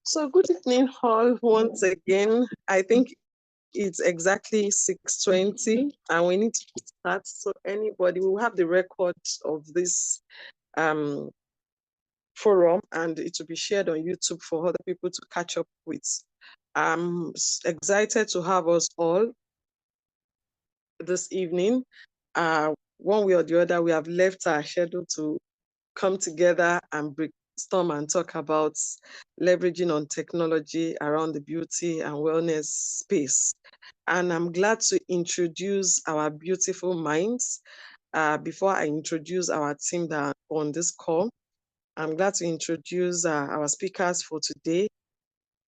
So good evening, all. Once again, I think it's exactly 6:20, and we need to start. So anybody will have the record of this um, forum, and it will be shared on YouTube for other people to catch up with. I'm excited to have us all this evening. One way or the other, we have left our schedule to come together and brainstorm and talk about leveraging on technology around the beauty and wellness space. And I'm glad to introduce our beautiful minds. Before I introduce our team that are on this call, I'm glad to introduce our speakers for today,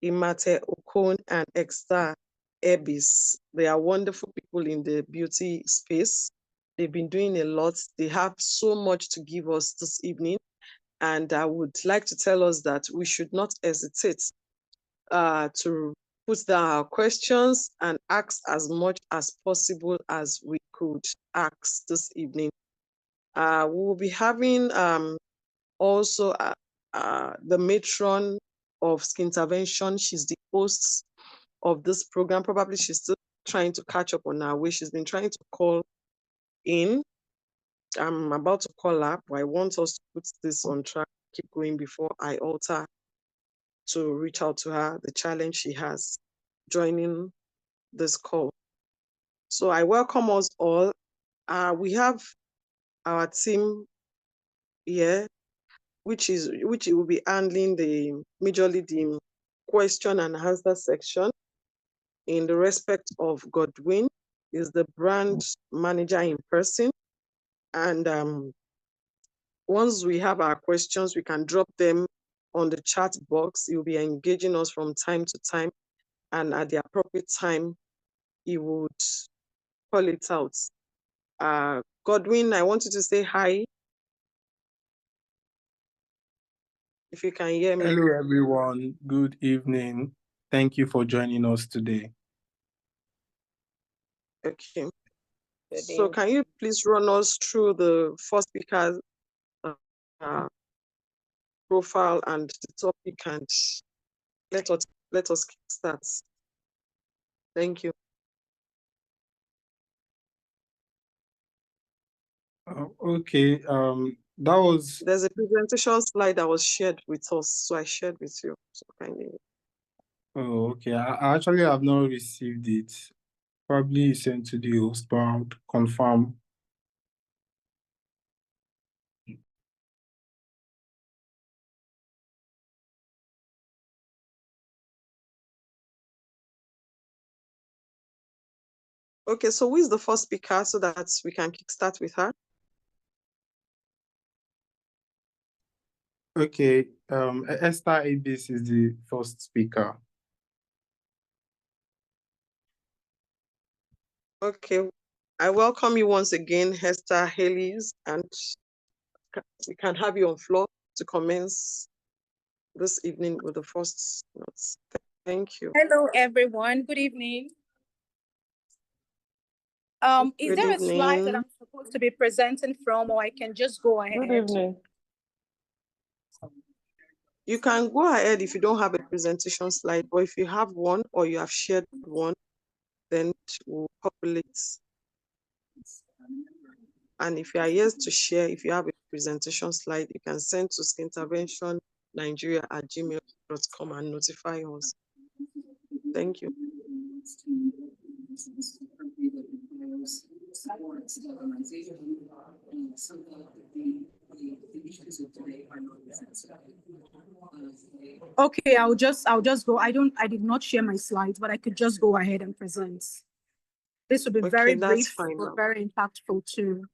Imate Okon and Esther Ebis. They are wonderful people in the beauty space. They've been doing a lot. They have so much to give us this evening. And I would like to tell us that we should not hesitate to put down our questions and ask as much as possible as we could ask this evening. We will be having also the matron of Skintervention. She's the host of this program. Probably she's still trying to catch up on her way. She's been trying to call in. I'm about to call her, but I want us to put this on track, keep going before I alter to reach out to her, the challenge she has joining this call. So I welcome us all. We have our team here, which will be handling majorly the question and answer section. In the respect of Godwin, is the brand manager in person, and once we have our questions, we can drop them on the chat box. You'll be engaging us from time to time, and at the appropriate time, he would call it out. Godwin, I want you to say hi, if you can hear me. Hello, everyone. Good evening. Thank you for joining us today. Okay. So can you please run us through the first speaker's profile and the topic, and let us start. Thank you. Okay. There's a presentation slide that was shared with us, so I shared with you. So kindly. Oh, okay. I actually have not received it. Probably sent to the host, but I'll confirm. Okay, so who is the first speaker so that we can kickstart with her? Okay. Esther Abis is the first speaker. Okay, I welcome you once again, Hester Haley's, and we can have you on floor to commence this evening with the first notes. Thank you. Hello, everyone. Good evening. Is there a slide that I'm supposed to be presenting from, or I can just go ahead? Good evening. You can go ahead if you don't have a presentation slide, but if you have one or you have shared one, then it will populate. And if you are yet to share, if you have a presentation slide, you can send to skinterventionnigeria@gmail.com and notify us. Thank you. Okay, I'll just go. I did not share my slides, but I could just go ahead and present. This will be very brief, but very impactful too.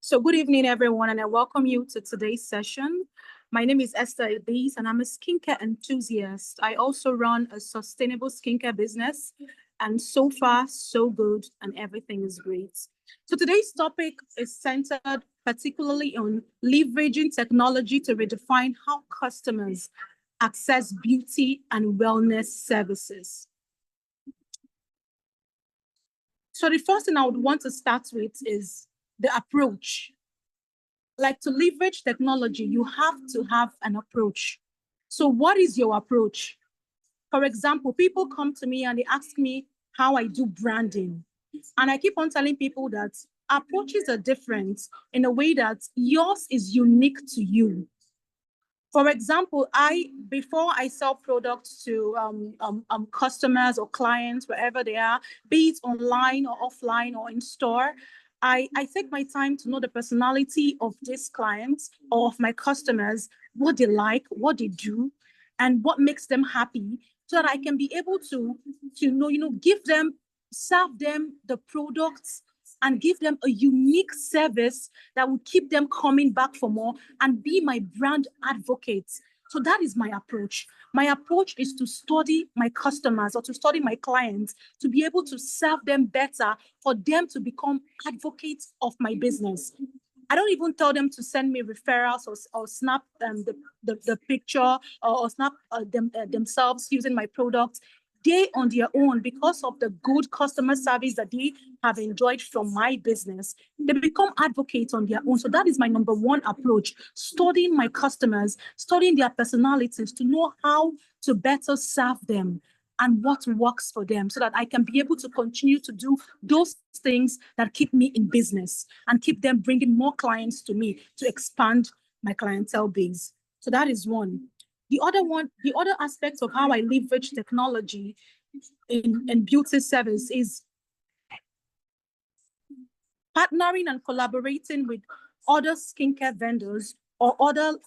So good evening, everyone, and I welcome you to today's session. My name is Esther Ibis, and I'm a skincare enthusiast. I also run a sustainable skincare business, and so far, so good, and everything is great. So today's topic is centered particularly on leveraging technology to redefine how customers access beauty and wellness services. So the first thing I would want to start with is the approach. Like, to leverage technology, you have to have an approach. So what is your approach? For example, people come to me and they ask me how I do branding. And I keep on telling people that approaches are different in a way that yours is unique to you. For example, before I sell products to customers or clients, wherever they are, be it online or offline or in store, I take my time to know the personality of these clients or of my customers, what they like, what they do, and what makes them happy, so that I can be able to know, serve them the products and give them a unique service that will keep them coming back for more and be my brand advocates. So that is my approach. My approach is to study my customers or to study my clients, to be able to serve them better, for them to become advocates of my business. I don't even tell them to send me referrals or snap the picture or snap themselves using my products. They on their own, because of the good customer service that they have enjoyed from my business, they become advocates on their own. So that is my number one approach: studying my customers, studying their personalities to know how to better serve them and what works for them, so that I can be able to continue to do those things that keep me in business and keep them bringing more clients to me to expand my clientele base. So that is one. The other aspect of how I leverage technology in beauty service is partnering and collaborating with other skincare vendors or other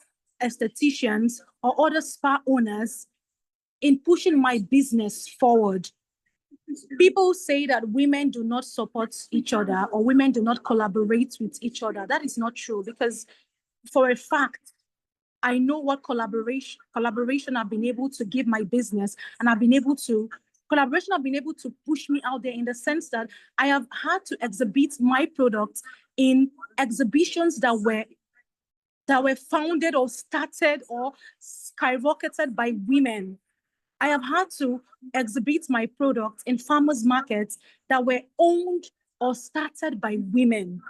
estheticians or other spa owners in pushing my business forward. People say that women do not support each other or women do not collaborate with each other. That is not true, because for a fact, I know what collaboration I've been able to give my business, and collaboration have been able to push me out there, in the sense that I have had to exhibit my products in exhibitions that were founded or started or skyrocketed by women. I have had to exhibit my products in farmers markets that were owned or started by women.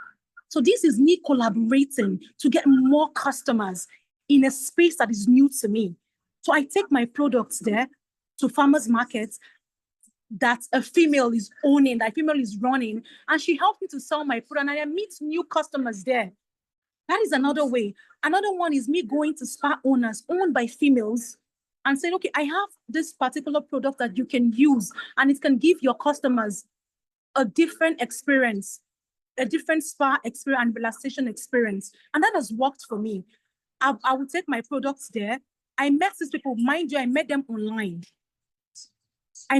So this is me collaborating to get more customers in a space that is new to me. So I take my products there to farmers markets that a female is owning, that a female is running, and she helps me to sell my product, and I meet new customers there. That is another way. Another one is me going to spa owners owned by females and saying, okay, I have this particular product that you can use, and it can give your customers a different experience, a different spa experience and relaxation experience. And that has worked for me. I would take my products there. I met these people, mind you, I met them online. I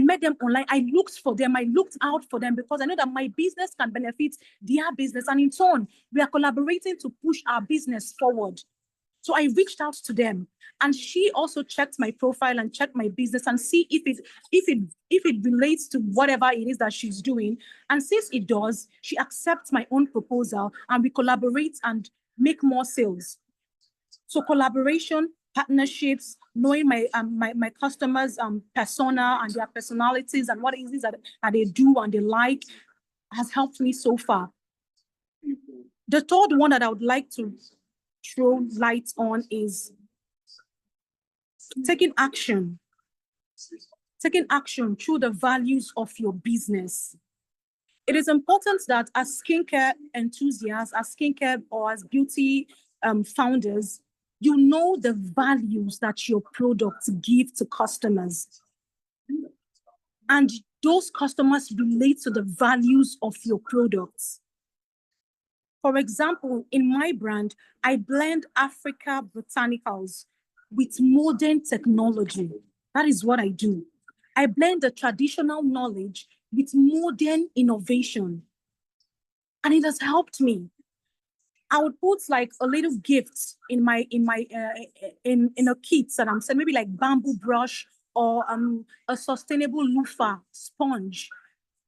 looked for them. I looked out for them, because I know that my business can benefit their business. And in turn, we are collaborating to push our business forward. So I reached out to them, and she also checked my profile and checked my business and see if it relates to whatever it is that she's doing. And since it does, she accepts my own proposal, and we collaborate and make more sales. So collaboration, partnerships, knowing my customers' persona and their personalities and what it is that they do and they like, has helped me so far. The third one that I would like to throw light on is taking action through the values of your business. It is important that as skincare enthusiasts, as skincare or as beauty founders, you know the values that your products give to customers. And those customers relate to the values of your products. For example, in my brand, I blend Africa botanicals with modern technology. That is what I do. I blend the traditional knowledge with modern innovation. And it has helped me. I would put like a little gift in a kit that I'm saying, maybe like bamboo brush or a sustainable loofah sponge.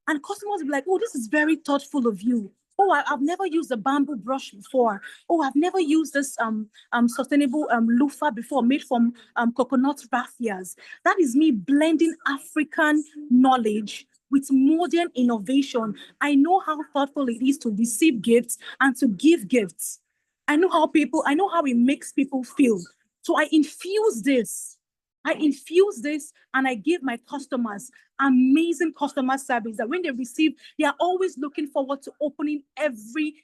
And customers will be like, oh, this is very thoughtful of you. Oh, I've never used a bamboo brush before. Oh, I've never used this sustainable loofah before, made from coconut raffias. That is me blending African knowledge with modern innovation. I know how thoughtful it is to receive gifts and to give gifts. I know how it makes people feel. So I infuse this I infuse this and I give my customers amazing customer service that when they receive, they are always looking forward to opening every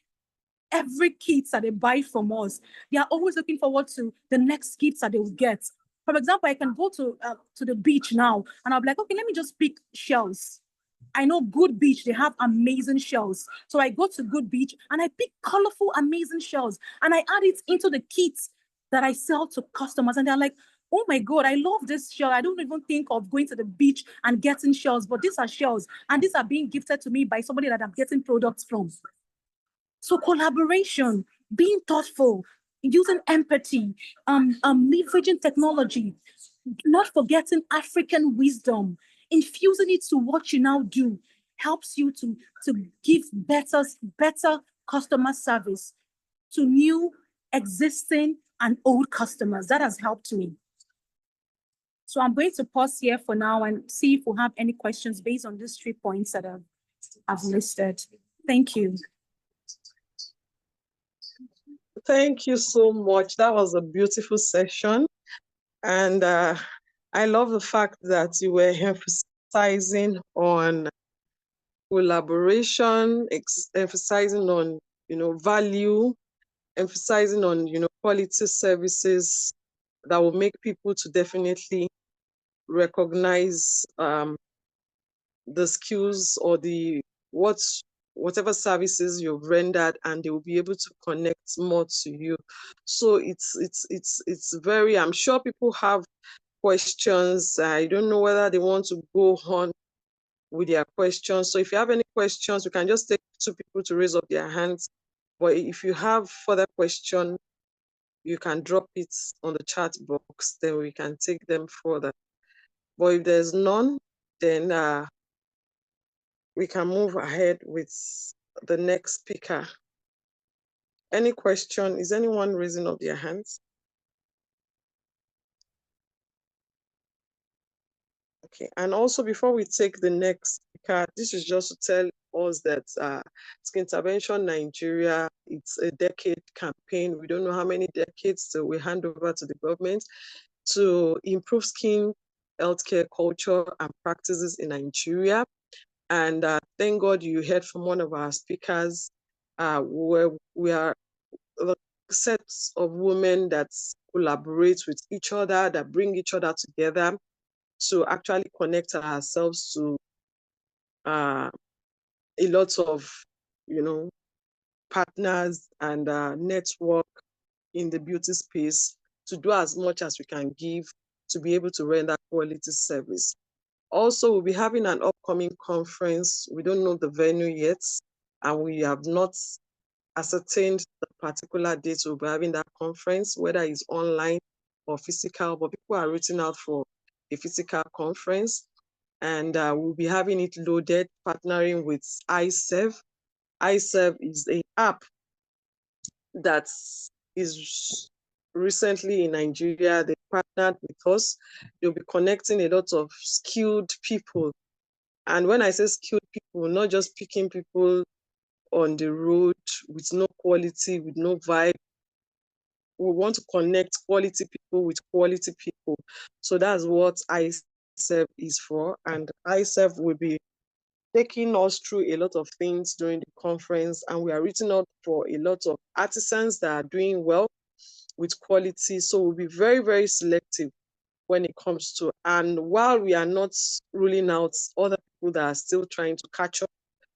kit that they buy from us. They are always looking forward to the next kits that they will get. For example, I can go to the beach now and I'll be like, okay, let me just pick shells. I know Good Beach, they have amazing shells. So I go to Good Beach and I pick colorful, amazing shells and I add it into the kits that I sell to customers. And they're like, oh my God, I love this shell. I don't even think of going to the beach and getting shells, but these are shells. And these are being gifted to me by somebody that I'm getting products from. So collaboration, being thoughtful, using empathy, leveraging technology, not forgetting African wisdom, infusing it to what you now do helps you to give better customer service to new, existing, and old customers. That has helped me. So I'm going to pause here for now and see if we have any questions based on these 3 points that I've listed. Thank you. Thank you so much. That was a beautiful session. And I love the fact that you were emphasizing on collaboration, emphasizing on, value, emphasizing on, quality services that will make people to definitely recognize the skills or whatever services you've rendered, and they will be able to connect more to you. So it's very, I'm sure people have questions. I don't know whether they want to go on with their questions. So if you have any questions, you can just take 2 people to raise up their hands. But if you have further question, you can drop it on the chat box, then we can take them further. But if there's none, then we can move ahead with the next speaker. Any question? Is anyone raising up their hands? Okay, and also before we take the next speaker, this is just to tell us that Skintervention Nigeria, it's a decade campaign. We don't know how many decades so we hand over to the government to improve skin healthcare culture and practices in Nigeria. And thank God you heard from one of our speakers where we are sets of women that collaborate with each other, that bring each other together to actually connect ourselves to a lot of, partners and network in the beauty space to do as much as we can give to be able to render quality service. Also, we'll be having an upcoming conference. We don't know the venue yet, and we have not ascertained the particular date we'll be having that conference, whether it's online or physical, but people are reaching out for a physical conference, and we'll be having it loaded, partnering with iServe. iServe is an app that is recently in Nigeria. They partnered with us. They'll be connecting a lot of skilled people. And when I say skilled people, not just picking people on the road with no quality, with no vibe. We want to connect quality people with quality people. So that's what iServe is for. And iServe will be taking us through a lot of things during the conference. And we are reaching out for a lot of artisans that are doing well with quality. So we'll be very, very selective when it comes to, and while we are not ruling out other people that are still trying to catch up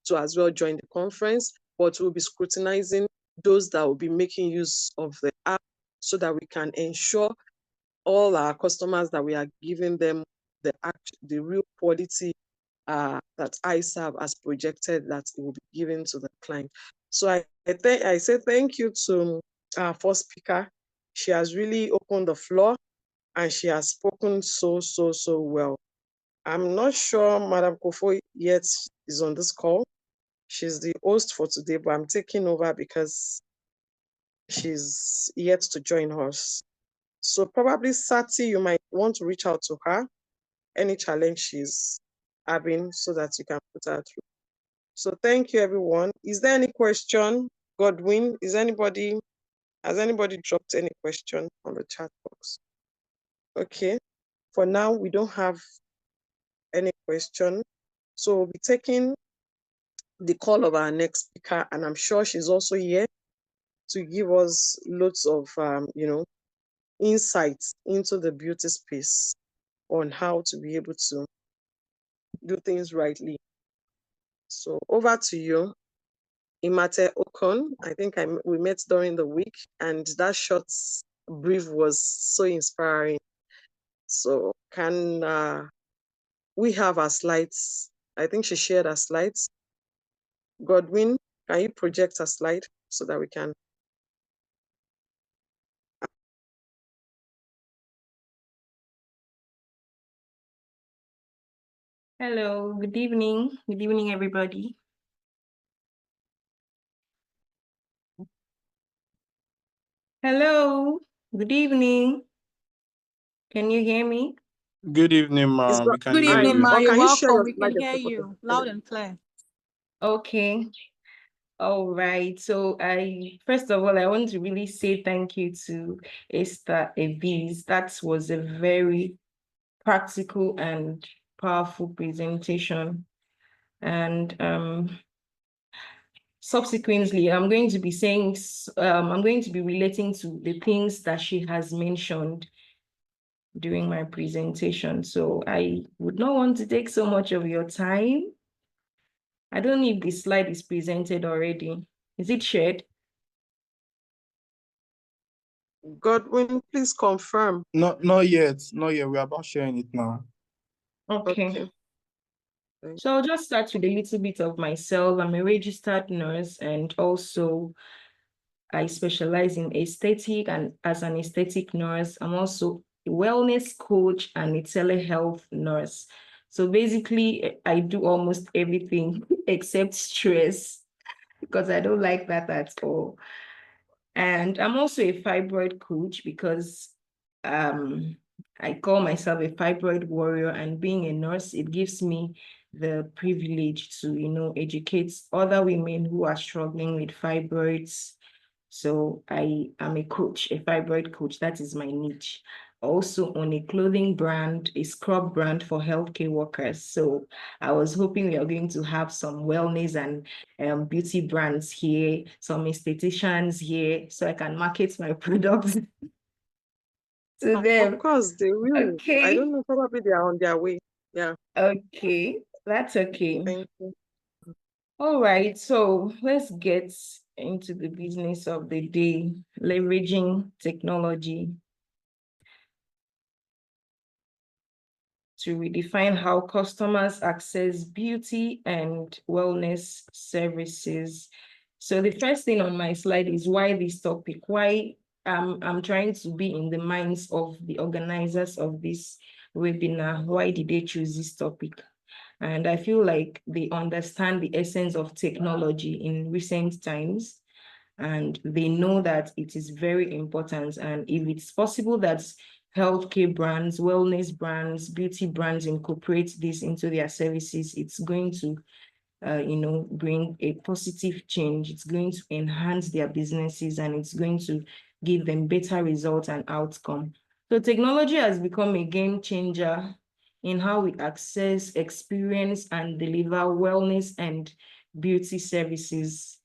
to as well join the conference, but we'll be scrutinizing those that will be making use of the app so that we can ensure all our customers that we are giving them the real quality that iServe has projected that it will be given to the client. So I say thank you to our first speaker. She has really opened the floor and she has spoken so well. I'm not sure Madam Kofo yet is on this call. She's the host for today, but I'm taking over because she's yet to join us. So probably Sati, you might want to reach out to her, any challenge she's having so that you can put her through. So thank you, everyone. Is there any question? Godwin, has anybody dropped any question on the chat box? Okay, for now, we don't have any question. So we'll be taking the call of our next speaker, and I'm sure she's also here to give us loads of, insights into the beauty space on how to be able to do things rightly. So over to you, Imate Okon. I think we met during the week, and that short brief was so inspiring. So can we have our slides? I think she shared her slides. Godwin, can you project a slide so that we can? Hello, good evening. Good evening, everybody. Hello, good evening. Can you hear me? Good evening, ma. We can Good hear evening, you. ma. You're Can you share welcome. your We slide can hear again? you loud and clear. Okay. All right. So first of all, I want to really say thank you to Esther Evis. That was a very practical and powerful presentation. And subsequently, I'm going to be relating to the things that she has mentioned during my presentation. So I would not want to take so much of your time. I don't know if the slide is presented already. Is it shared? Godwin, please confirm. Not yet. Not yet. We're about sharing it now. Okay. So I'll just start with a little bit of myself. I'm a registered nurse, and also I specialize in aesthetic, and as an aesthetic nurse, I'm also a wellness coach and a telehealth nurse. So basically, I do almost everything except stress, because I don't like that at all. And I'm also a fibroid coach because I call myself a fibroid warrior, and being a nurse, it gives me the privilege to, educate other women who are struggling with fibroids. So I am a coach, a fibroid coach. That is my niche. Also on a clothing brand, a scrub brand for healthcare workers. So I was hoping we are going to have some wellness and beauty brands here, some estheticians here, so I can market my products to them. Of course, they will. Okay. I don't know, probably they are on their way. Yeah. Okay, that's okay. Thank you. All right, so let's get into the business of the day, leveraging technology to redefine how customers access beauty and wellness services. So the first thing on my slide is why this topic, why I'm trying to be in the minds of the organizers of this webinar. Why did they choose this topic? And I feel like they understand the essence of technology in recent times, and they know that it is very important. And if it's possible that healthcare brands, wellness brands, beauty brands incorporate this into their services, it's going to bring a positive change. It's going to enhance their businesses, and it's going to give them better results and outcome. So technology has become a game changer in how we access, experience, and deliver wellness and beauty services.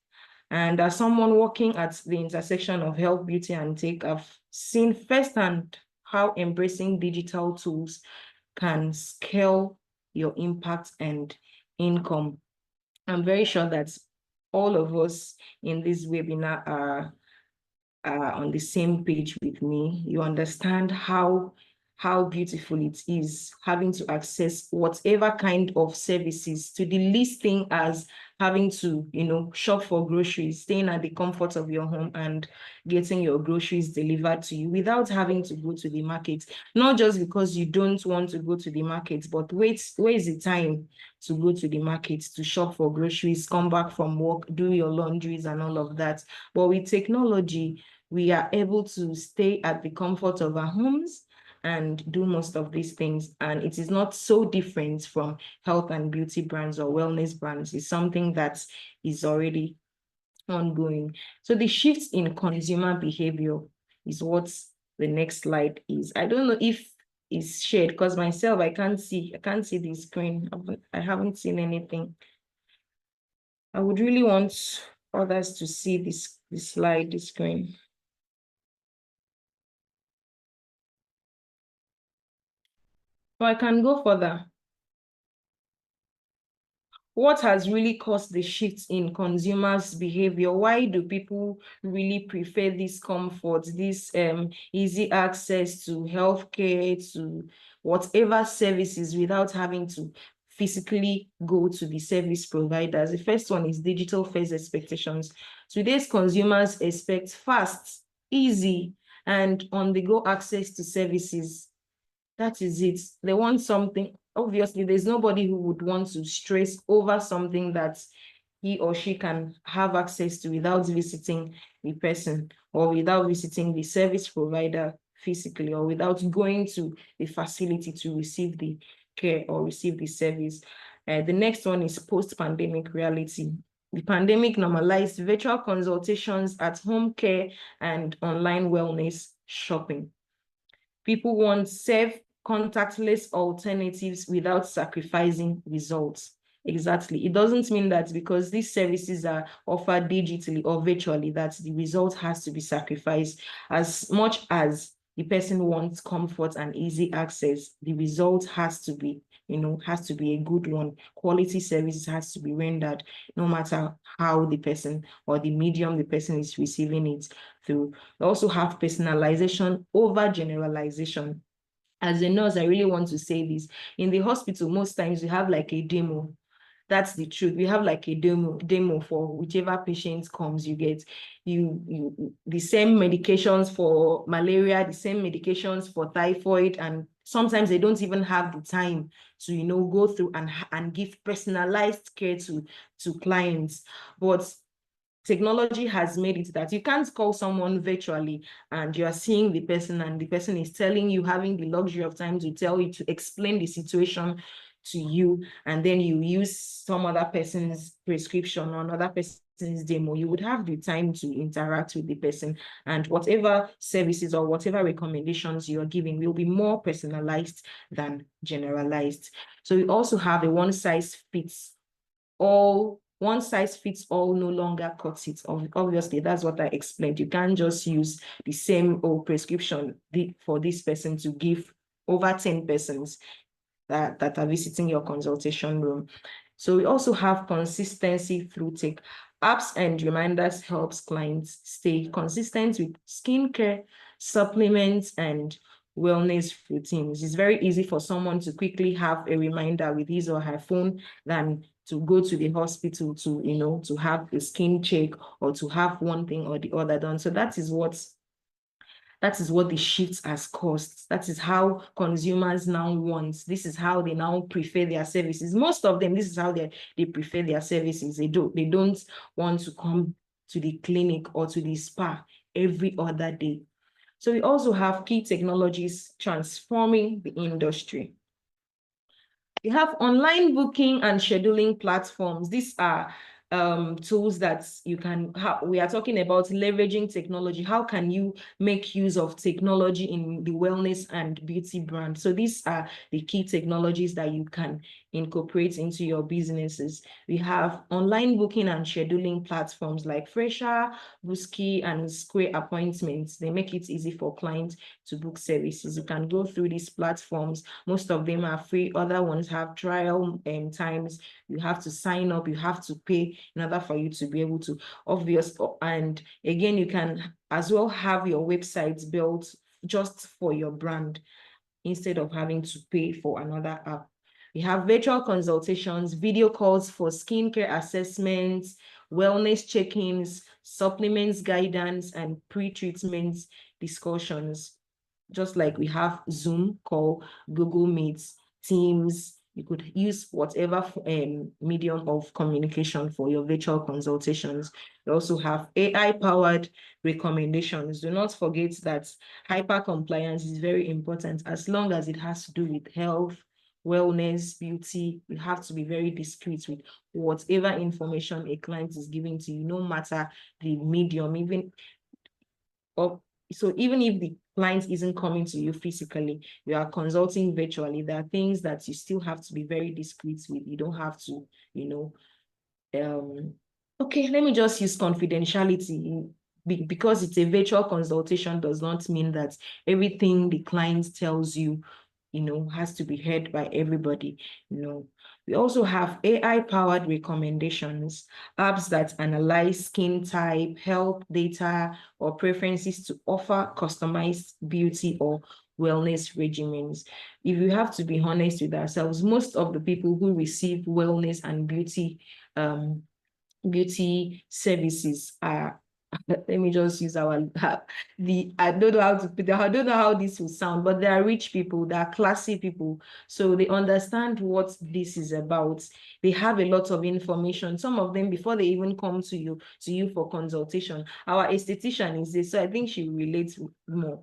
And as someone working at the intersection of health, beauty, and tech, I've seen firsthand how embracing digital tools can scale your impact and income. I'm very sure that all of us in this webinar are on the same page with me. You understand how beautiful it is having to access whatever kind of services, to the least thing as having to, shop for groceries, staying at the comfort of your home and getting your groceries delivered to you without having to go to the market. Not just because you don't want to go to the market, but where is the time to go to the market, to shop for groceries, come back from work, do your laundries and all of that. But with technology, we are able to stay at the comfort of our homes and do most of these things. And it is not so different from health and beauty brands or wellness brands. It's something that is already ongoing. So the shifts in consumer behavior is what the next slide is. I don't know if is shared, because myself, I can't see the screen. I haven't seen anything. I would really want others to see this slide, the screen. So I can go further. What has really caused the shift in consumers' behavior? Why do people really prefer this comfort, this easy access to healthcare, to whatever services without having to physically go to the service providers? The first one is digital first expectations. Today's consumers expect fast, easy, and on-the-go access to services. That is it. They want something. Obviously, there's nobody who would want to stress over something that he or she can have access to without visiting the person or without visiting the service provider physically or without going to the facility to receive the care or receive the service. The next one is post-pandemic reality. The pandemic normalized virtual consultations, at-home care, and online wellness shopping. People want safe, contactless alternatives without sacrificing results. Exactly. It doesn't mean that because these services are offered digitally or virtually that the result has to be sacrificed. As much as the person wants comfort and easy access, the result has to be, has to be a good one. Quality services has to be rendered no matter how the person or the medium the person is receiving it through. We also have personalization over generalization. As a nurse, I really want to say this. In the hospital, most times we have like a demo. That's the truth. We have like a demo for whichever patient comes. You get the same medications for malaria, the same medications for typhoid, and sometimes they don't even have the time to go through and give personalized care to clients. But technology has made it that you can't call someone virtually and you are seeing the person and the person is telling you, having the luxury of time to tell you, to explain the situation to you, and then you use some other person's prescription or another person's demo. You would have the time to interact with the person, and whatever services or whatever recommendations you're giving will be more personalized than generalized. So we also have a one size fits all no longer cuts it. Obviously, that's what I explained. You can't just use the same old prescription for this person to give over 10 persons that are visiting your consultation room. So we also have consistency through tech. Apps and reminders helps clients stay consistent with skincare, supplements, and wellness routines. It's very easy for someone to quickly have a reminder with his or her phone than to go to the hospital to have a skin check or to have one thing or the other done. So that is what the shift has caused. That is how consumers now want. This is how they now prefer their services. Most of them, this is how they prefer their services. They don't want to come to the clinic or to the spa every other day. So we also have key technologies transforming the industry. We have online booking and scheduling platforms. These are tools that you can have. We are talking about leveraging technology. How can you make use of technology in the wellness and beauty brand? So these are the key technologies that you can incorporate into your businesses. We have online booking and scheduling platforms like Fresher, Booski, and Square Appointments. They make it easy for clients to book services. You can go through these platforms. Most of them are free. Other ones have trial times. You have to sign up. You have to pay in order for you to be able to. And again, you can as well have your website built just for your brand instead of having to pay for another app. We have virtual consultations, video calls for skincare assessments, wellness check-ins, supplements guidance, and pre-treatment discussions. Just like we have Zoom call, Google Meets, Teams. You could use whatever medium of communication for your virtual consultations. We also have AI-powered recommendations. Do not forget that hyper-compliance is very important. As long as it has to do with health, wellness, beauty, you have to be very discreet with whatever information a client is giving to you, no matter the medium, even if the client isn't coming to you physically, you are consulting virtually, there are things that you still have to be very discreet with. You don't have to, okay, let me just use confidentiality. Because it's a virtual consultation does not mean that everything the client tells you, has to be heard by everybody. We also have AI-powered recommendations, apps that analyze skin type, health data, or preferences to offer customized beauty or wellness regimens. If you have to be honest with ourselves, most of the people who receive wellness and beauty services are, let me just use I don't know how to put it, I don't know how this will sound, but they are rich people, they are classy people, so they understand what this is about. They have a lot of information. Some of them, before they even come to you for consultation, our esthetician is this, so I think she relates more.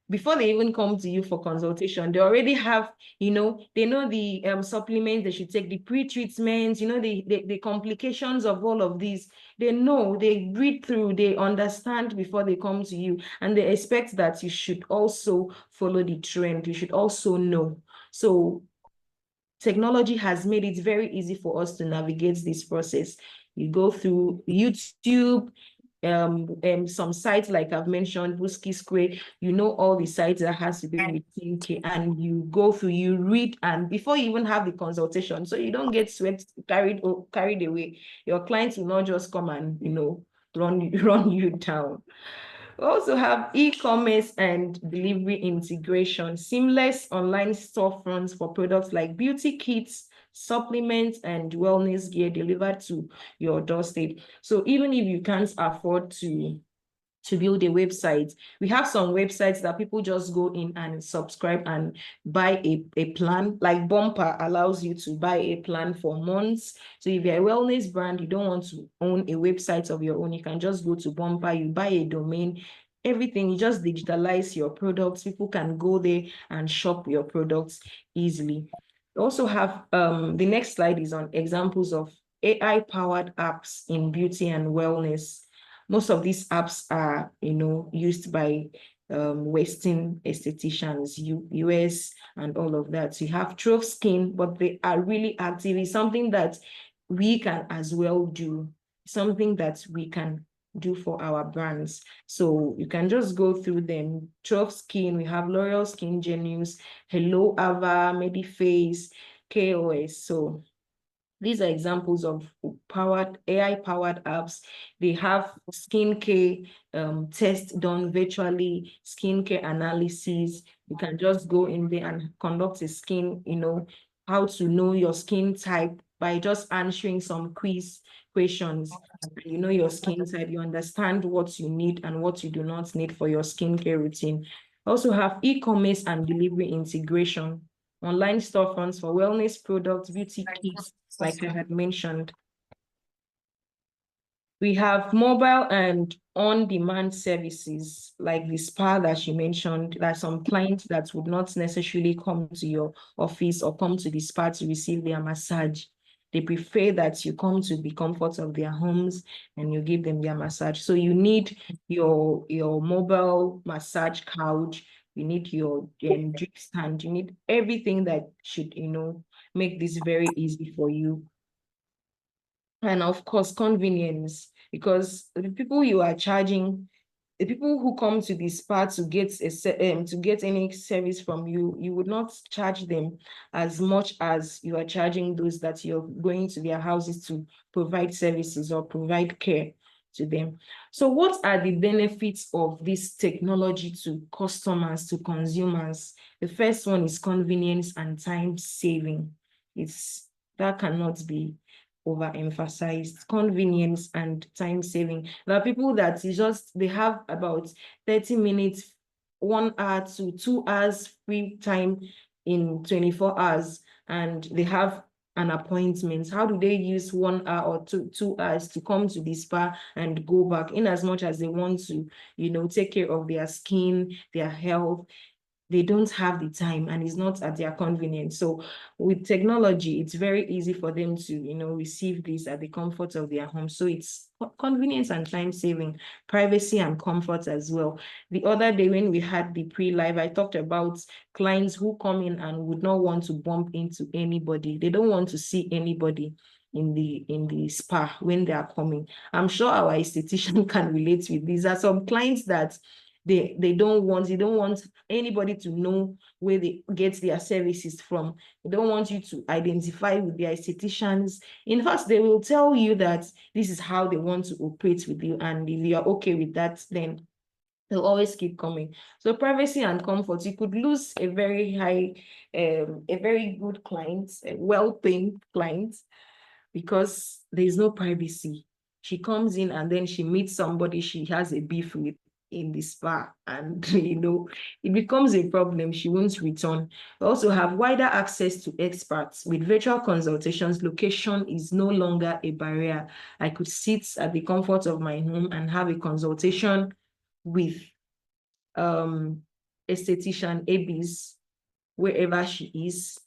Before they even come to you for consultation, they already have, they know the supplements they should take, the pre-treatments, the complications of all of these. They know, they read through, they understand before they come to you, and they expect that you should also follow the trend. You should also know. So technology has made it very easy for us to navigate this process. You go through YouTube, some sites like I've mentioned, Busky Square, all the sites that has to do with skincare, and you go through, you read, and before you even have the consultation, so you don't get carried away. Your clients will not just come and run you down. We also have e-commerce and delivery integration, seamless online storefronts for products like beauty kits, supplements, and wellness gear delivered to your doorstep. So even if you can't afford to build a website, we have some websites that people just go in and subscribe and buy a plan. Like Bumper allows you to buy a plan for months. So if you're a wellness brand, you don't want to own a website of your own, you can just go to Bumper, you buy a domain, everything, you just digitalize your products. People can go there and shop your products easily. We also have, the next slide is on examples of AI-powered apps in beauty and wellness. Most of these apps are, used by Western estheticians, US, and all of that. So you have Trove Skin, but they are really active. It's something that we can as well do, something that we can do for our brands. So you can just go through them. Trove Skin, we have L'Oreal Skin Genius, Hello Ava, Mediface, KOS. So these are examples of AI-powered apps. They have skincare tests done virtually, skincare analysis. You can just go in there and conduct a skin, how to know your skin type by just answering some quiz questions. You know your skin type, you understand what you need and what you do not need for your skincare routine. Also have e-commerce and delivery integration, online storefronts for wellness products, beauty kits, like I had mentioned. We have mobile and on-demand services like the spa that you mentioned. There are some clients that would not necessarily come to your office or come to the spa to receive their massage. They prefer that you come to the comfort of their homes and you give them their massage. So you need your mobile massage couch, you need your drip stand, you need everything that should, make this very easy for you. And of course, convenience, because the people you are charging, the people who come to the spa to get any service from you, you would not charge them as much as you are charging those that you're going to their houses to provide services or provide care to them. So what are the benefits of this technology to customers, to consumers? The first one is convenience and time saving. That cannot be overemphasized. Convenience and time saving. There are people that they have about 30 minutes, 1 hour to 2 hours free time in 24 hours, and they have an appointment. How do they use 1 hour or 2 hours to come to the spa and go back, in as much as they want to, take care of their skin, their health? they don't have the time and it's not at their convenience. So with technology, it's very easy for them to, you know, receive this at the comfort of their home. So it's convenience and time saving, privacy and comfort as well. The other day when we had the pre-live, I talked about clients who come in and would not want to bump into anybody. They don't want to see anybody in the spa when they are coming. I'm sure our esthetician can relate with these. There are some clients that they don't want anybody to know where they get their services from. They don't want you to identify with their estheticians. In fact, they will tell you that this is how they want to operate with you, and if you are okay with that, then they'll always keep coming. So privacy and comfort, you could lose a very high, a very good client, a well-paying client, because there's no privacy. She comes in and then she meets somebody she has a beef with in the spa, and you know, it becomes a problem. She won't return. We also have wider access to experts. With virtual consultations, location is no longer a barrier. I could sit at the comfort of my home and have a consultation with esthetician Abis wherever she is.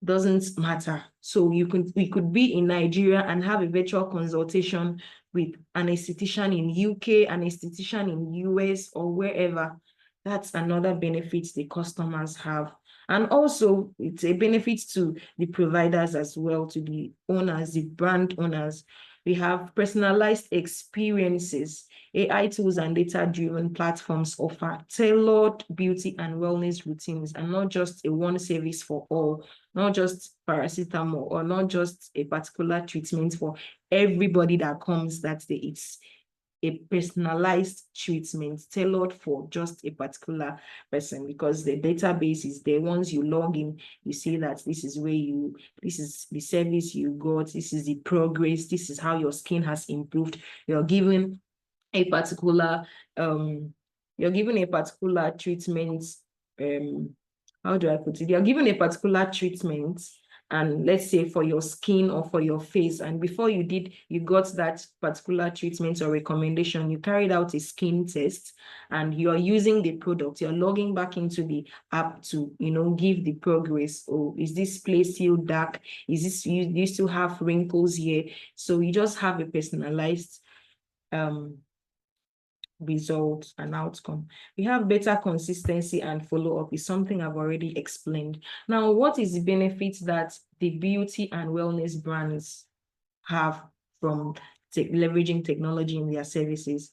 Doesn't matter. So we could be in Nigeria and have a virtual consultation with an esthetician in UK, an esthetician in US, or wherever. That's another benefit the customers have. And also, it's a benefit to the providers as well, to the owners, the brand owners. We have personalized experiences. AI tools and data-driven platforms offer tailored beauty and wellness routines, and not just a one service for all, not just paracetamol, or not just a particular treatment for everybody that comes that day. It's a personalized treatment tailored for just a particular person, because the database is there. Once you log in, you see that this is the service you got, this is the progress, this is how your skin has improved. You're given a particular treatment. How do I put it? You're given a particular treatment, and let's say for your skin or for your face, and before you got that particular treatment or recommendation, you carried out a skin test and you're using the product. You're logging back into the app to, you know, give the progress. Oh, is this place still dark? Is this, you still have wrinkles here? So you just have a personalized result and outcome. We have better consistency and follow-up, is something I've already explained. Now, what is the benefit that the beauty and wellness brands have from leveraging technology in their services?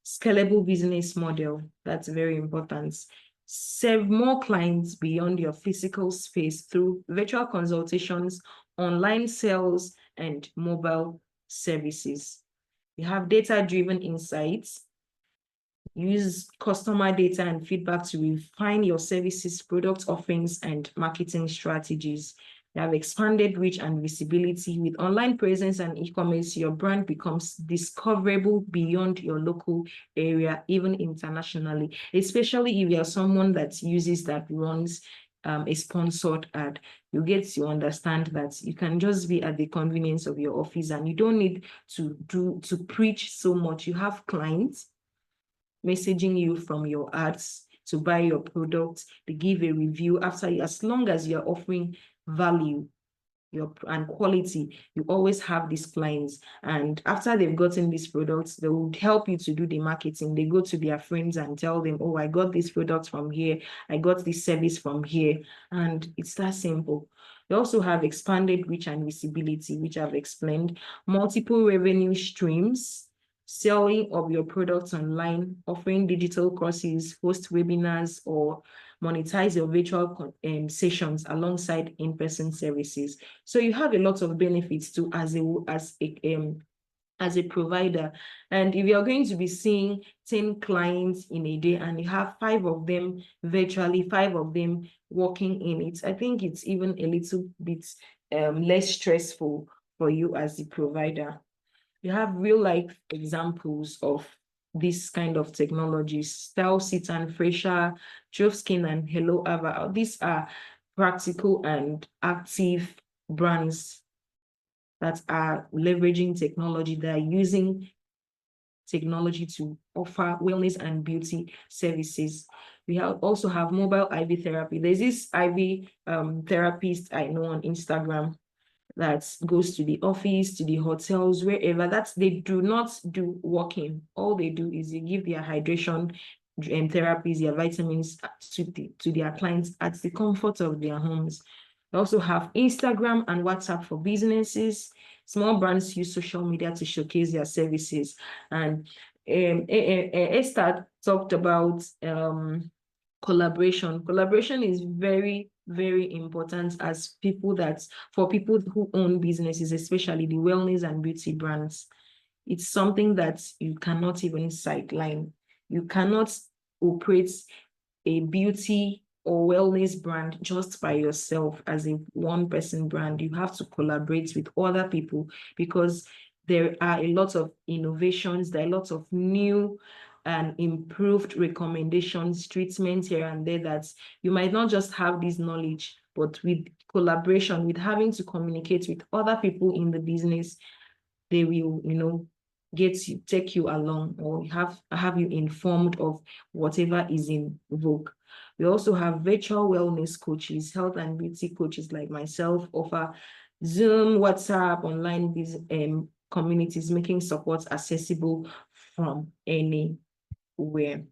Scalable business model, that's very important. Serve more clients beyond your physical space through virtual consultations, online sales, and mobile services. We have data-driven insights. Use customer data and feedback to refine your services, product offerings, and marketing strategies. You have expanded reach and visibility. With online presence and e-commerce, your brand becomes discoverable beyond your local area, even internationally, especially if you're someone that runs a sponsored ad. You get to understand that you can just be at the convenience of your office and you don't need to preach so much. You have clients messaging you from your ads to buy your product, they give a review after you, as long as you're offering value and quality, you always have these clients. And after they've gotten these products, they will help you to do the marketing. They go to their friends and tell them, oh, I got this product from here, I got this service from here. And it's that simple. They also have expanded reach and visibility, which I've explained, multiple revenue streams, selling of your products online, offering digital courses, host webinars, or monetize your virtual sessions alongside in-person services. So you have a lot of benefits too as a provider. And if you're going to be seeing 10 clients in a day and you have 5 of them virtually, 5 of them working in it, I think it's even a little bit less stressful for you as the provider. You have real life examples of this kind of technologies. Style, Sit and Fresher, Trove Skin, and Hello Ava. These are practical and active brands that are leveraging technology, that are using technology to offer wellness and beauty services. We also have mobile IV therapy. There's this IV therapist I know on Instagram that goes to the office, to the hotels, wherever. They do not do walking. All they do is they give their hydration therapies, their vitamins to their clients at the comfort of their homes. We also have Instagram and WhatsApp for businesses. Small brands use social media to showcase their services. And Esther talked about collaboration. Collaboration is very, very important for people who own businesses, especially the wellness and beauty brands. It's something that you cannot even sideline. You cannot operate a beauty or wellness brand just by yourself as a one-person brand. You have to collaborate with other people because there are a lot of innovations, there are lots of new and improved recommendations, treatments here and there that you might not just have this knowledge, but with collaboration, with having to communicate with other people in the business, they will, take you along or have you informed of whatever is in vogue. We also have virtual wellness coaches, health and beauty coaches like myself offer Zoom, WhatsApp, online communities, making support accessible from anywhere.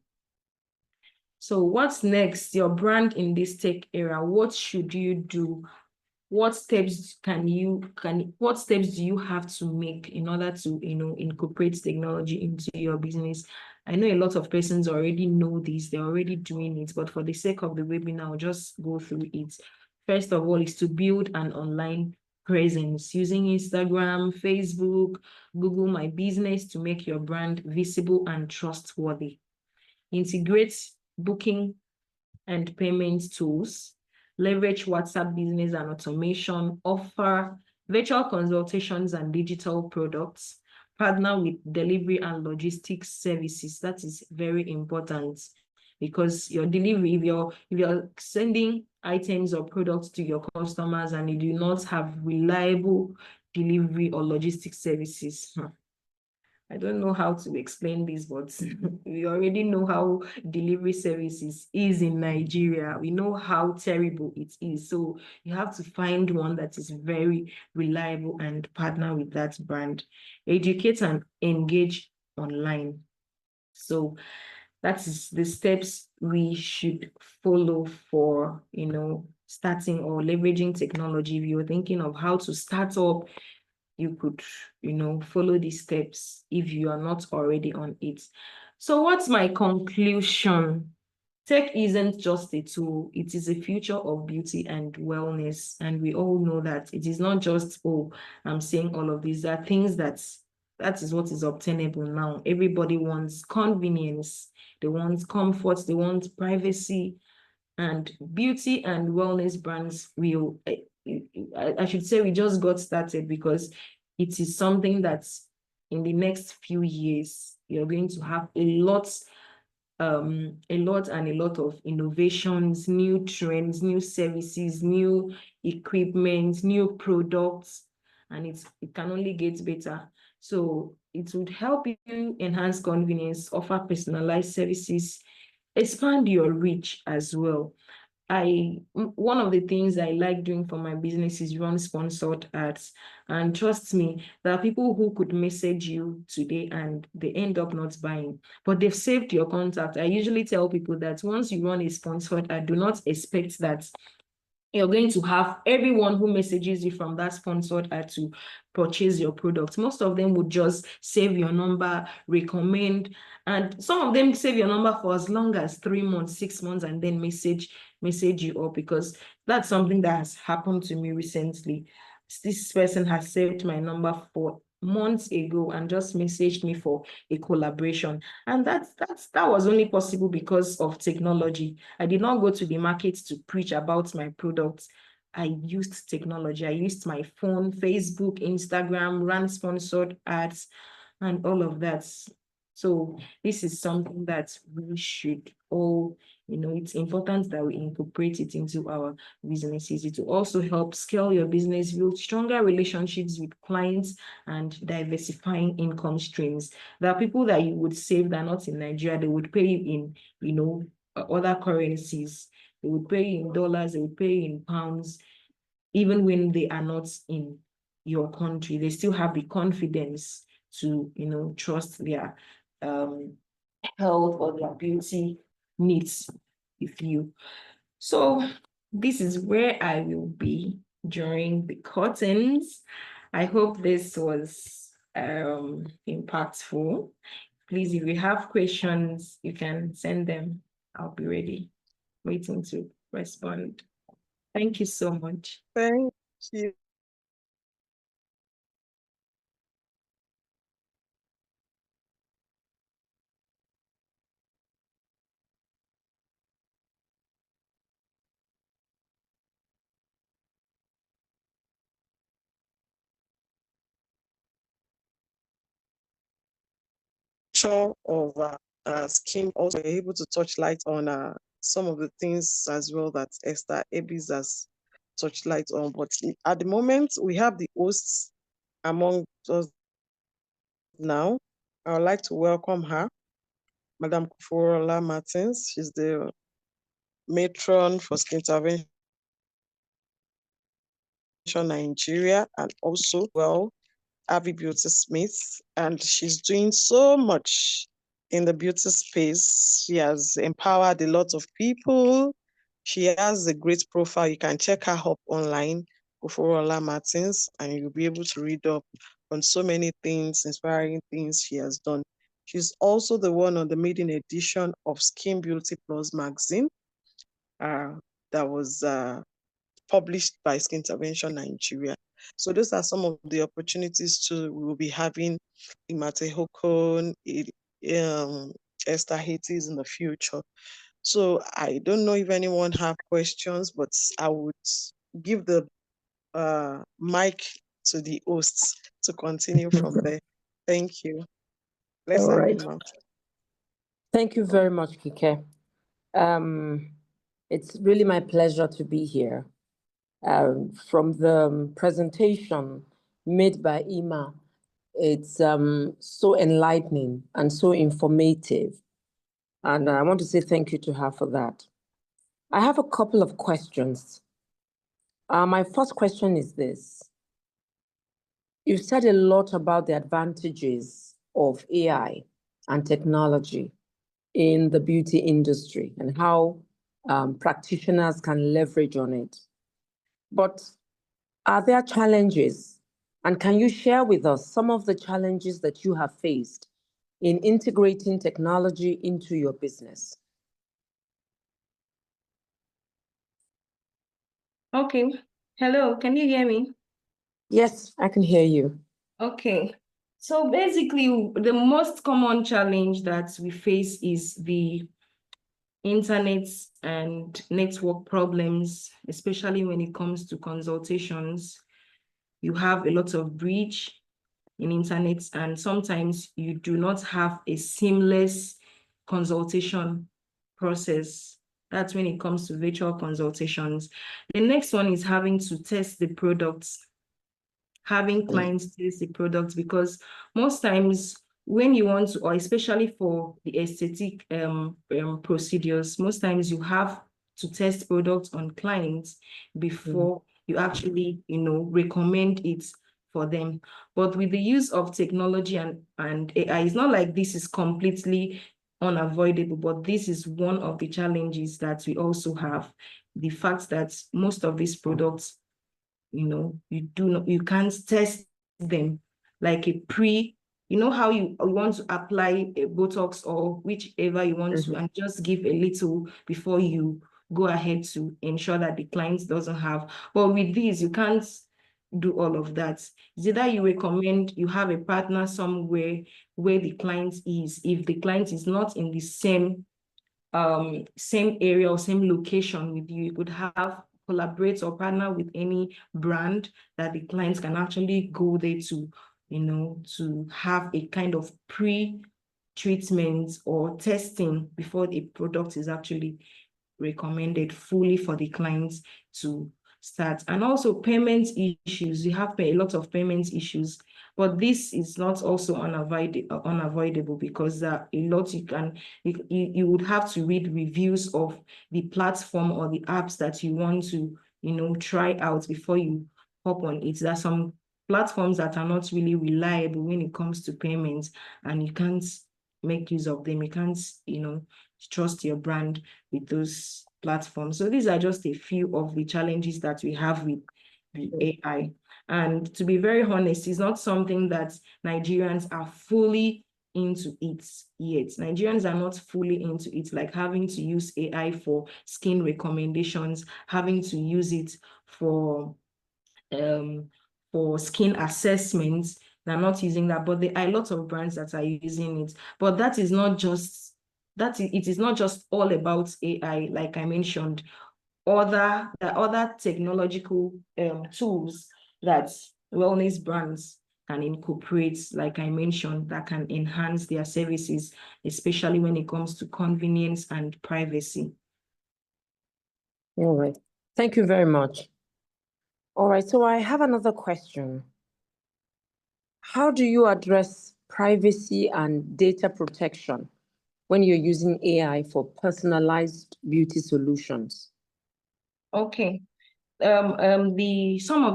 So what's next? Your brand in this tech era, what should you do? What steps do you have to make in order to incorporate technology into your business? I know a lot of persons already know this, they're already doing it, but for the sake of the webinar, I'll just go through it. First of all is to build an online presence using Instagram, Facebook, Google My Business to make your brand visible and trustworthy. Integrate booking and payment tools. Leverage WhatsApp business and automation, offer virtual consultations and digital products, partner with delivery and logistics services. That is very important because your delivery, if you're sending items or products to your customers and you do not have reliable delivery or logistics services, I don't know how to explain this, but we already know how delivery services is in Nigeria. We know how terrible it is. So you have to find one that is very reliable and partner with that brand. Educate and engage online. So that is the steps we should follow for, starting or leveraging technology. If you're thinking of how to start up, you could, follow these steps if you are not already on it. So what's my conclusion? Tech isn't just a tool, it is a future of beauty and wellness. And we all know that it is not just, I'm saying all of these. There are things that is what is obtainable now. Everybody wants convenience, they want comfort, they want privacy, and beauty and wellness brands will, I should say, we just got started because it is something that in the next few years, you're going to have a lot of innovations, new trends, new services, new equipment, new products, and it can only get better. So it would help you enhance convenience, offer personalized services, expand your reach as well. One of the things I like doing for my business is run sponsored ads. And trust me, there are people who could message you today and they end up not buying, but they've saved your contact. I usually tell people that once you run a sponsored ad, do not expect that you're going to have everyone who messages you from that sponsored ad to purchase your product. Most of them would just save your number, recommend, and some of them save your number for as long as 3 months, 6 months, and then message you up, because that's something that has happened to me recently. This person has saved my number for months ago and just messaged me for a collaboration, and that was only possible because of technology. I did not go to the market to preach about my products. I used technology. I used my phone, Facebook, Instagram, ran sponsored ads, and all of that. So this is something that we should all, it's important that we incorporate it into our businesses. It will also help scale your business, build stronger relationships with clients, and diversifying income streams. There are people that you would save that are not in Nigeria. They would pay you in, other currencies. They would pay in dollars, they would pay in pounds, even when they are not in your country. They still have the confidence to, trust their health or their beauty needs with you. So this is where I will be during the curtains. I hope this was impactful. Please, if you have questions, you can send them. I'll be ready, waiting to respond. Thank you so much. Thank you. Of scheme also able to touch light on some of the things as well that Esther Abies has touched light on. But at the moment, we have the hosts among us now. I would like to welcome her, Madam Kuforola Martins. She's the matron for Skintervention Nigeria, and also, Abby Beauty Smith, and she's doing so much in the beauty space. She has empowered a lot of people. She has a great profile. You can check her up online, Kuforola Martins, and you'll be able to read up on so many things, inspiring things she has done. She's also the one on the maiden edition of Skin Beauty Plus magazine that was published by Skintervention Nigeria. So those are some of the opportunities we will be having in Matehokon, Esther Hades in the future. So I don't know if anyone have questions, but I would give the mic to the hosts to continue from there. Thank you. Let's All right. Thank you very much, Kike. It's really my pleasure to be here. From the presentation made by Ima, it's so enlightening and so informative. And I want to say thank you to her for that. I have a couple of questions. My first question is this. You've said a lot about the advantages of AI and technology in the beauty industry and how practitioners can leverage on it. But are there challenges? And can you share with us some of the challenges that you have faced in integrating technology into your business? Okay. Hello, can you hear me? Yes, I can hear you. Okay. So basically, the most common challenge that we face is the internet and network problems, especially when it comes to consultations. You have a lot of breach in internet, and sometimes you do not have a seamless consultation process. That's when it comes to virtual consultations. The next one is having to test the products, having clients test the products, because most times when you want to, or especially for the aesthetic procedures, most times you have to test products on clients before you actually, recommend it for them. But with the use of technology and AI, it's not like this is completely unavoidable, but this is one of the challenges that we also have. The fact that most of these products, you can't test them like a how you want to apply a Botox or whichever you want to, and just give a little before you go ahead to ensure that the client doesn't have. But with these, you can't do all of that. It's either you recommend you have a partner somewhere where the client is. If the client is not in the same area or same location with you, you could collaborate or partner with any brand that the clients can actually go there to, to have a kind of pre-treatment or testing before the product is actually recommended fully for the clients to start. And also payment issues. You have a lot of payment issues, but this is not also unavoidable because a lot you would have to read reviews of the platform or the apps that you want to, try out before you hop on it. There are some platforms that are not really reliable when it comes to payments, and you can't make use of them. You can't, trust your brand with those platforms. So these are just a few of the challenges that we have with the AI. And to be very honest, it's not something that Nigerians are fully into it yet. Nigerians are not fully into it, like having to use AI for skin recommendations, having to use it for skin assessments. They're not using that, but there are a lot of brands that are using it. But it is not just all about AI, like I mentioned. There are other technological tools that wellness brands can incorporate, like I mentioned, that can enhance their services, especially when it comes to convenience and privacy. All right. Thank you very much. All right, so I have another question. How do you address privacy and data protection when you're using AI for personalized beauty solutions? Okay. Some of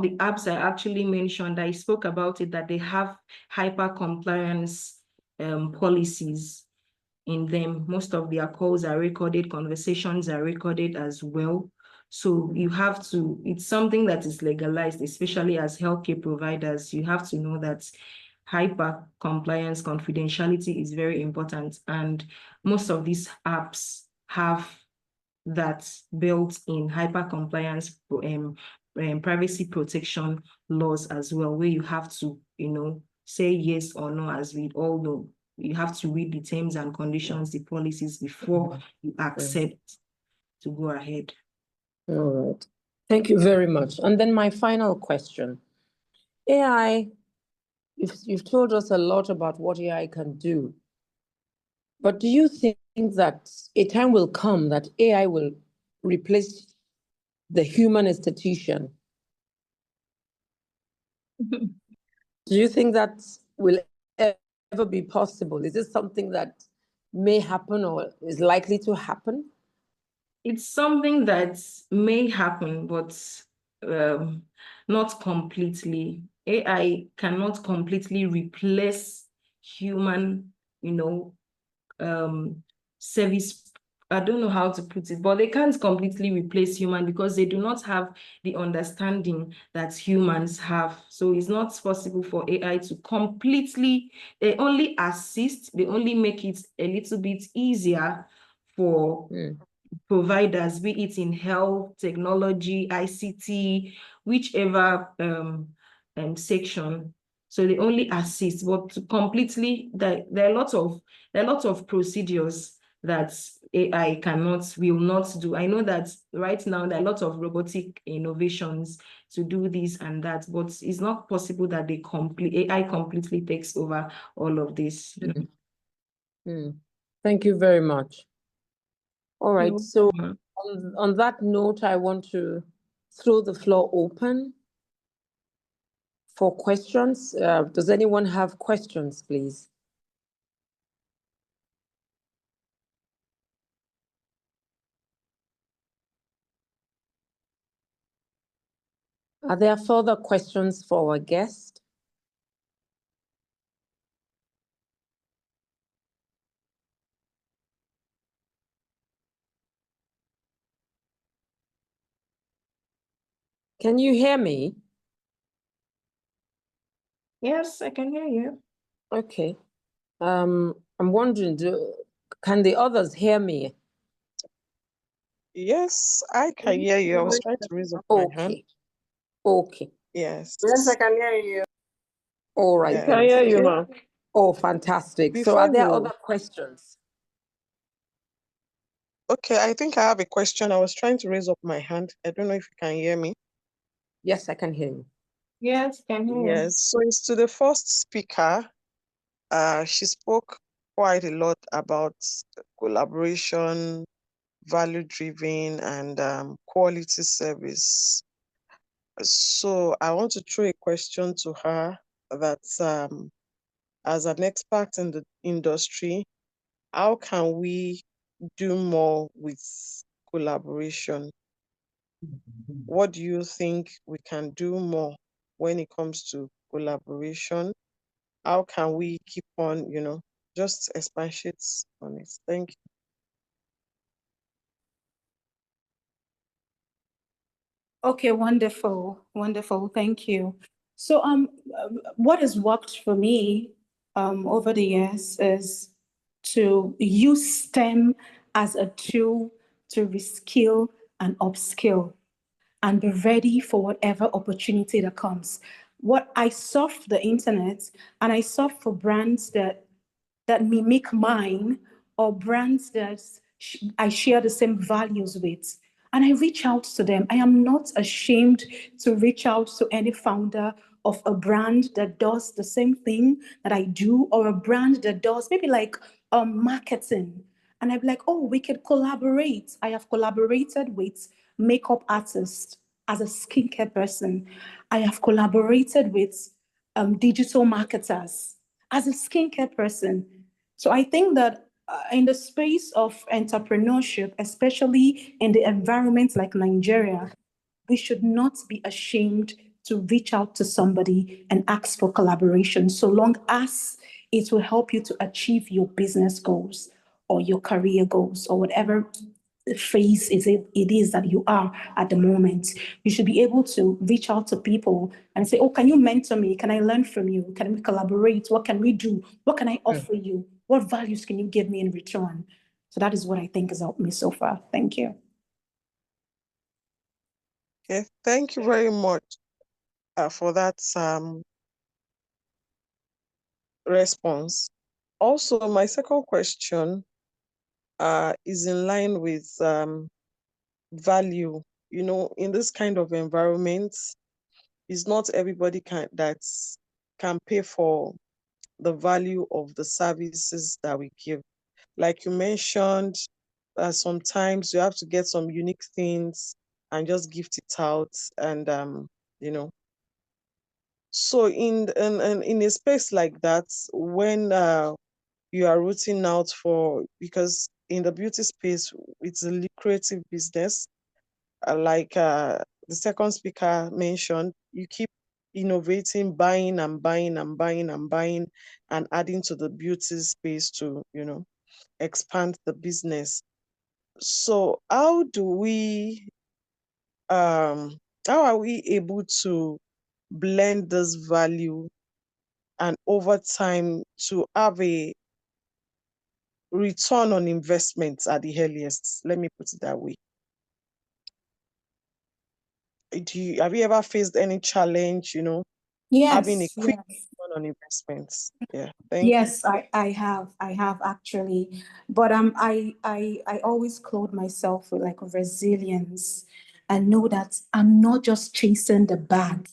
the apps I actually mentioned, I spoke about it, that they have hyper compliance policies in them. Most of their calls are recorded, conversations are recorded as well. So you have to, it's something that is legalized, especially as healthcare providers. You have to know that hyper compliance confidentiality is very important. And most of these apps have that built in hyper compliance privacy protection laws as well, where you have to, say yes or no, as we all know. You have to read the terms and conditions, the policies before you accept to go ahead. All right. Thank you very much. And then my final question. AI, you've told us a lot about what AI can do. But do you think that a time will come that AI will replace the human esthetician? Do you think that will ever be possible? Is this something that may happen or is likely to happen? It's something that may happen, but not completely. AI cannot completely replace human, service. I don't know how to put it, but they can't completely replace human because they do not have the understanding that humans have. So it's not possible for AI to completely, they only assist, they only make it a little bit easier for providers, be it in health, technology, ICT, whichever section. So they only assist, but to completely, there are lots of procedures that AI will not do. I know that right now there are lots of robotic innovations to do this and that, but it's not possible that AI completely takes over all of this. Thank you very much. All right, so on that note, I want to throw the floor open for questions. Does anyone have questions, please? Are there further questions for our guest? Can you hear me? Yes, I can hear you. Okay. I'm wondering, can the others hear me? Yes, I can hear you. I was trying to raise up my hand. Okay. Yes. Yes, I can hear you. All right. Yeah. I can hear you, ma'am. Oh, fantastic. So Before are there other questions? Okay, I think I have a question. I was trying to raise up my hand. I don't know if you can hear me. Yes, I can hear you. Yes, I can hear you. Yes, so it's to the first speaker. She spoke quite a lot about collaboration, value-driven, and quality service. So I want to throw a question to her that as an expert in the industry, how can we do more with collaboration? What do you think we can do more when it comes to collaboration? How can we keep on, just expatiate on it? Thank you. Okay, wonderful, wonderful. Thank you. So, what has worked for me over the years is to use STEM as a tool to reskill and upskill and be ready for whatever opportunity that comes. What I surf the internet and I surf for brands that mimic mine or brands that I share the same values with. And I reach out to them. I am not ashamed to reach out to any founder of a brand that does the same thing that I do, or a brand that does maybe like marketing. And I'd be like, oh, we could collaborate. I have collaborated with makeup artists as a skincare person. I have collaborated with digital marketers as a skincare person. So I think that in the space of entrepreneurship, especially in the environment like Nigeria, we should not be ashamed to reach out to somebody and ask for collaboration, so long as it will help you to achieve your business goals or your career goals or whatever phase it is that you are at the moment. You should be able to reach out to people and say, oh, can you mentor me? Can I learn from you? Can we collaborate? What can we do? What can I offer you? What values can you give me in return? So that is what I think has helped me so far. Thank you. Okay, thank you very much for that response. Also, my second question is in line with value. In this kind of environment, it's not everybody can pay for the value of the services that we give. Like you mentioned, sometimes you have to get some unique things and just gift it out, and so in a space like that, when you are rooting out because in the beauty space, it's a lucrative business. Like the second speaker mentioned, you keep innovating, buying and buying and buying and buying and adding to the beauty space to, expand the business. So how are we able to blend this value and over time to have a return on investment at the earliest? Let me put it that way. Have you ever faced any challenge, having a Yes, quick yes. return on investments? Yeah, thank you. Yes, I have actually, but I always clothe myself with like resilience and know that I'm not just chasing the bag,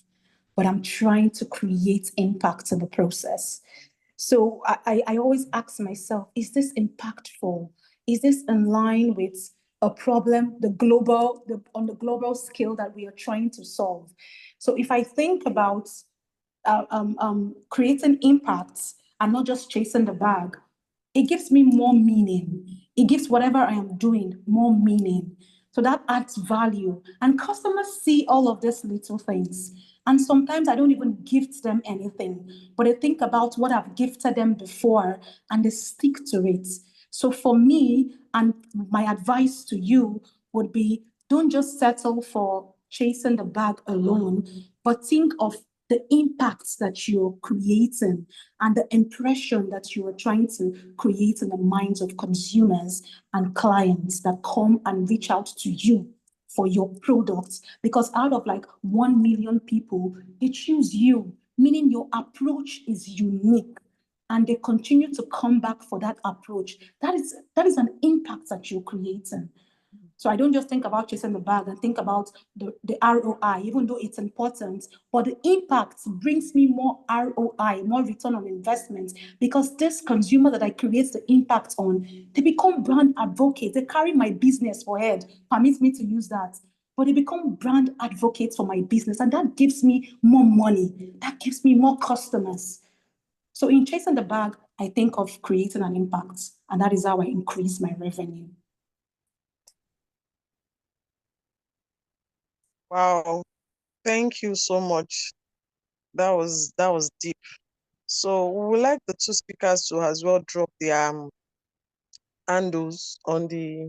but I'm trying to create impact in the process. So I always ask myself, is this impactful? Is this in line with a problem, on the global scale that we are trying to solve? So if I think about creating impacts and not just chasing the bag, it gives me more meaning. It gives whatever I am doing more meaning. So that adds value. And customers see all of these little things. And sometimes I don't even gift them anything, but I think about what I've gifted them before and they stick to it. So for me, and my advice to you would be, don't just settle for chasing the bag alone, but think of the impacts that you're creating and the impression that you are trying to create in the minds of consumers and clients that come and reach out to you for your products. Because out of like 1 million people, they choose you, meaning your approach is unique. And they continue to come back for that approach. That is an impact that you're creating. So I don't just think about chasing the bag and think about the ROI, even though it's important, but the impact brings me more ROI, more return on investment, because this consumer that I create the impact on, they become brand advocates. They carry my business for head, permit me to use that. but they become brand advocates for my business. And that gives me more money. That gives me more customers. So in chasing the bag, I think of creating an impact, and that is how I increase my revenue. Wow, thank you so much. That was deep. So we would like the two speakers to as well drop their handles on the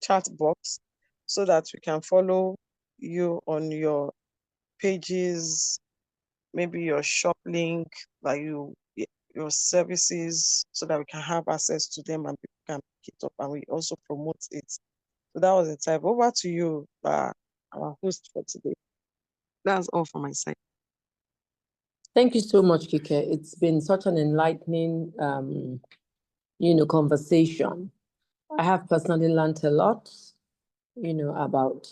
chat box so that we can follow you on your pages, maybe your shop link, like your services, so that we can have access to them and people can pick it up and we also promote it. So that was the type. Over to you, our host for today. That's all from my side. Thank you so much, Kike. It's been such an enlightening, conversation. I have personally learned a lot, about,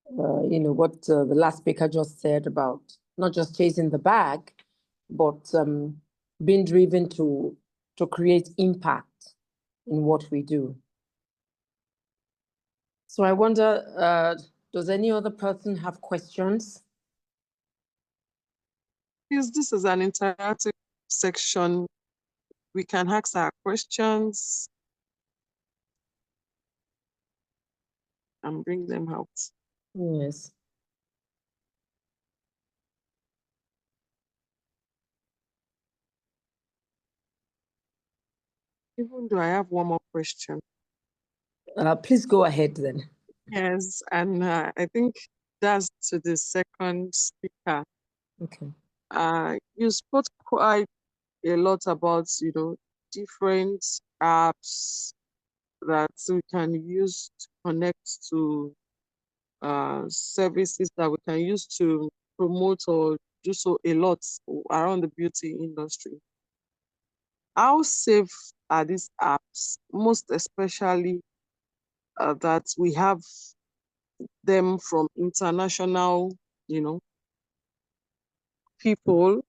what the last speaker just said about not just chasing the bag, but being driven to create impact in what we do. So I wonder, does any other person have questions? Yes, this is an interactive section. We can ask our questions and bring them out. Yes. Even though I have one more question. Please go ahead then. Yes, and I think that's to the second speaker. Okay. You spoke quite a lot about, different apps that we can use to connect to services that we can use to promote or do so a lot around the beauty industry. How safe are these apps, most especially that we have them from international, people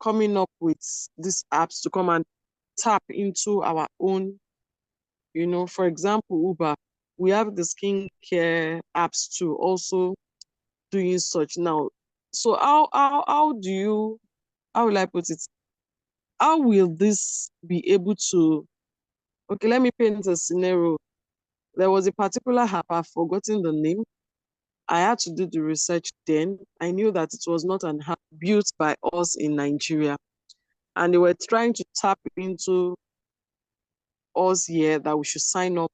coming up with these apps to come and tap into our own, for example, Uber, we have the skincare apps too, also doing such now. So how will I put it? How will this be able to, okay, let me paint a scenario. There was a particular app, I've forgotten the name. I had to do the research then. I knew that it was not an app built by us in Nigeria. And they were trying to tap into us here that we should sign up.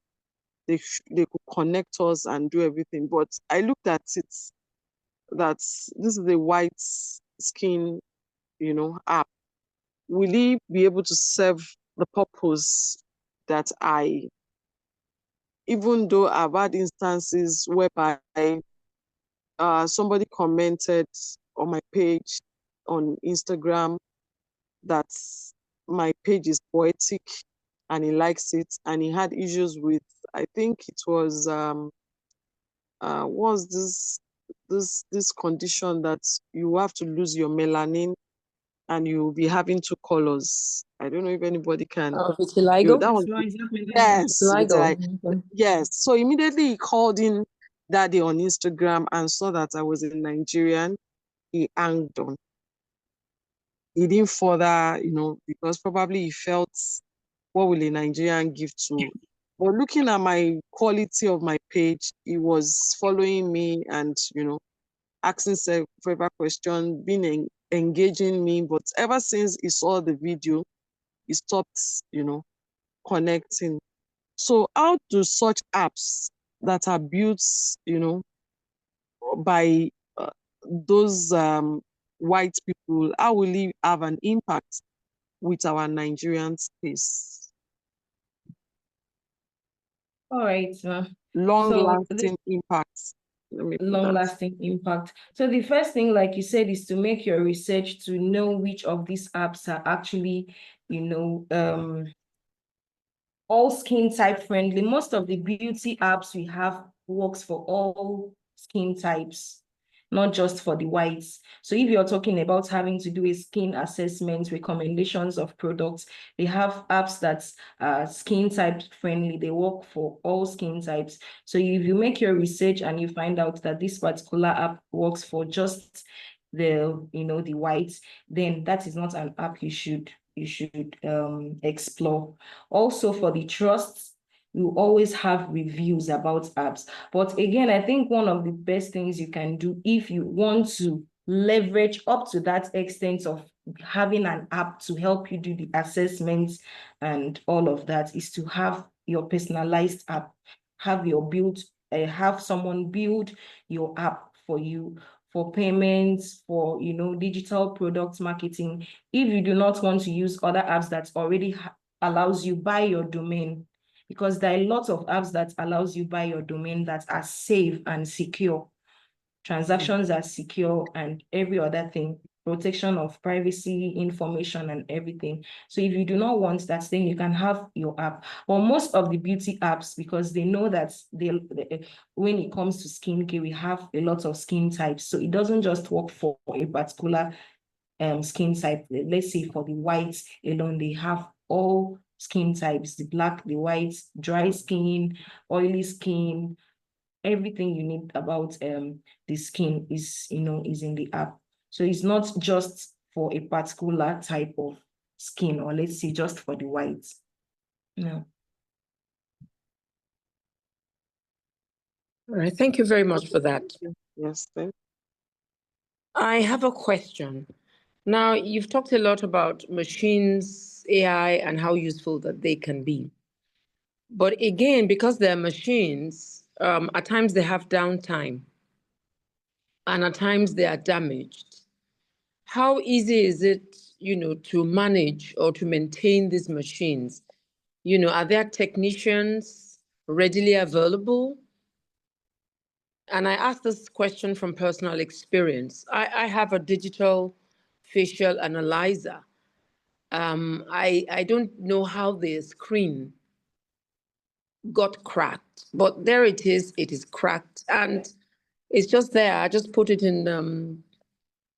They could connect us and do everything. But I looked at it that this is a white skin, app. Will it be able to serve the purpose that even though I've had instances whereby somebody commented on my page on Instagram that my page is poetic and he likes it, and he had issues with, I think it was this condition that you have to lose your melanin and you'll be having two colors. I don't know if anybody can. Vitiligo? That was, yes, Vitiligo. yes. So immediately he called in that day on Instagram and saw that I was a Nigerian. He hanged on. He didn't further, because probably he felt, what will a Nigerian give to? But looking at my quality of my page, he was following me and, asking several questions, engaging me. But ever since he saw the video, he stopped, connecting. So how do such apps that are built, by those white people, how will it have an impact with our Nigerian space? All right. Long-lasting impacts. Long-lasting impact. So the first thing, like you said, is to make your research to know which of these apps are actually, all skin type friendly. Most of the beauty apps we have works for all skin types. not just for the whites. So if you're talking about having to do a skin assessment, recommendations of products, they have apps that are skin type friendly. They work for all skin types. So if you make your research and you find out that this particular app works for just the whites, then that is not an app you should explore. Also, for the trusts, you always have reviews about apps. But again, I think one of the best things you can do if you want to leverage up to that extent of having an app to help you do the assessments and all of that is to have your personalized app, have someone build your app for you, for payments, for digital product marketing. If you do not want to use other apps that already allows you buy your domain, because there are lots of apps that allows you buy your domain that are safe and secure. Transactions are secure and every other thing, protection of privacy, information and everything. So if you do not want that, then you can have your app. But most of the beauty apps, because they know that when it comes to skincare, we have a lot of skin types. So it doesn't just work for a particular skin type. Let's say for the whites alone, they have all skin types, the black, the white, dry skin, oily skin, everything you need about the skin is in the app. So it's not just for a particular type of skin, or let's say just for the whites. No. All right, thank you very much for that. Yes, thank you. I have a question. Now, you've talked a lot about machines, AI, and how useful that they can be. But again, because they're machines, at times they have downtime, and at times they are damaged. How easy is it, to manage or to maintain these machines? Are there technicians readily available? And I ask this question from personal experience. I have a digital facial analyzer. I don't know how the screen got cracked, but there it is cracked. And it's just there. I just put it in,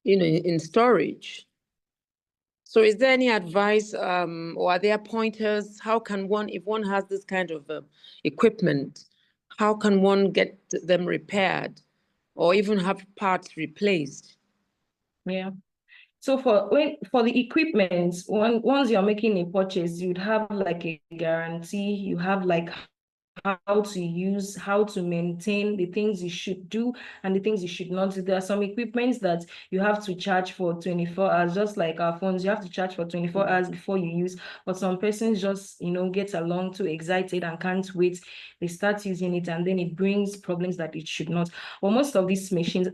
in storage. So is there any advice or are there pointers? How can one, if one has this kind of equipment, how can one get them repaired or even have parts replaced? Yeah. So for the equipment, once you're making a purchase, you'd have like a guarantee, you have like how to use, how to maintain, the things you should do and the things you should not do. There are some equipments that you have to charge for 24 hours, just like our phones, you have to charge for 24 hours before you use. But some persons just, get along too excited and can't wait. They start using it and then it brings problems that it should not. Well, most of these machines,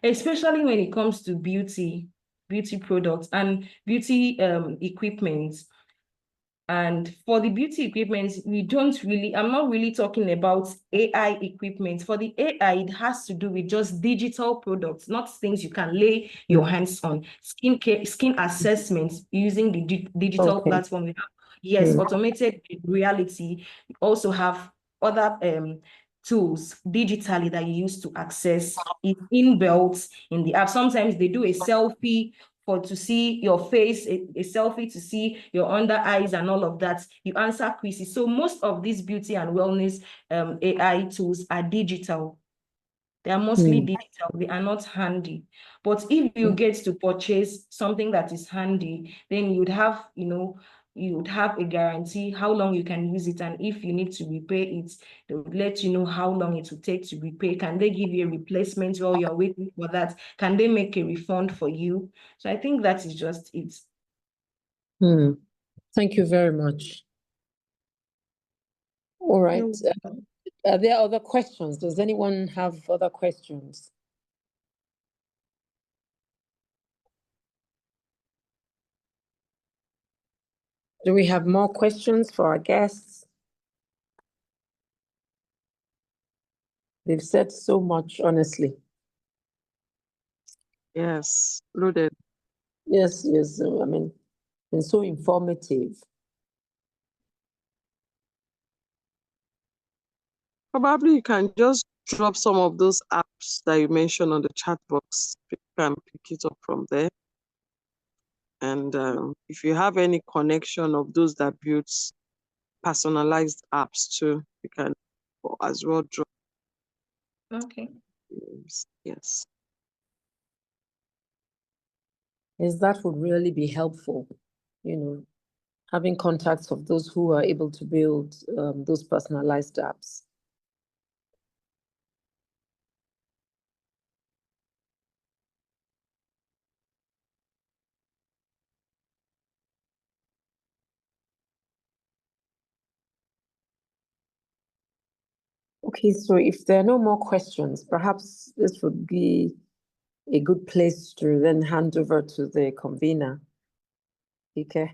especially when it comes to beauty products and beauty equipment. And for the beauty equipment, I'm not really talking about AI equipment. For the AI, it has to do with just digital products, not things you can lay your hands on. Skin assessments using the digital platform. Yes, automated reality. You also have other tools digitally that you use to access it inbuilt in the app. Sometimes they do a selfie to see your face, a selfie to see your under eyes and all of that. You answer quizzes. So most of these beauty and wellness AI tools are digital. They are mostly digital. They are not handy. But if you get to purchase something that is handy, then you'd have, you would have a guarantee how long you can use it. And if you need to repair it, they would let you know how long it will take to repair. Can they give you a replacement while you're waiting for that? Can they make a refund for you? So I think that is just it. Thank you very much. All right. Are there other questions? Does anyone have other questions? Do we have more questions for our guests? They've said so much, honestly. Yes, loaded. Yes. I mean, been so informative. Probably you can just drop some of those apps builds that you mentioned on the chat box, you can pick it up from there. And if you have any connection of those that build personalized apps too, you can as well drop. Okay. Yes. Yes, that would really be helpful, having contacts of those who are able to build those personalized apps. Okay, so if there are no more questions, perhaps this would be a good place to then hand over to the convener. Okay.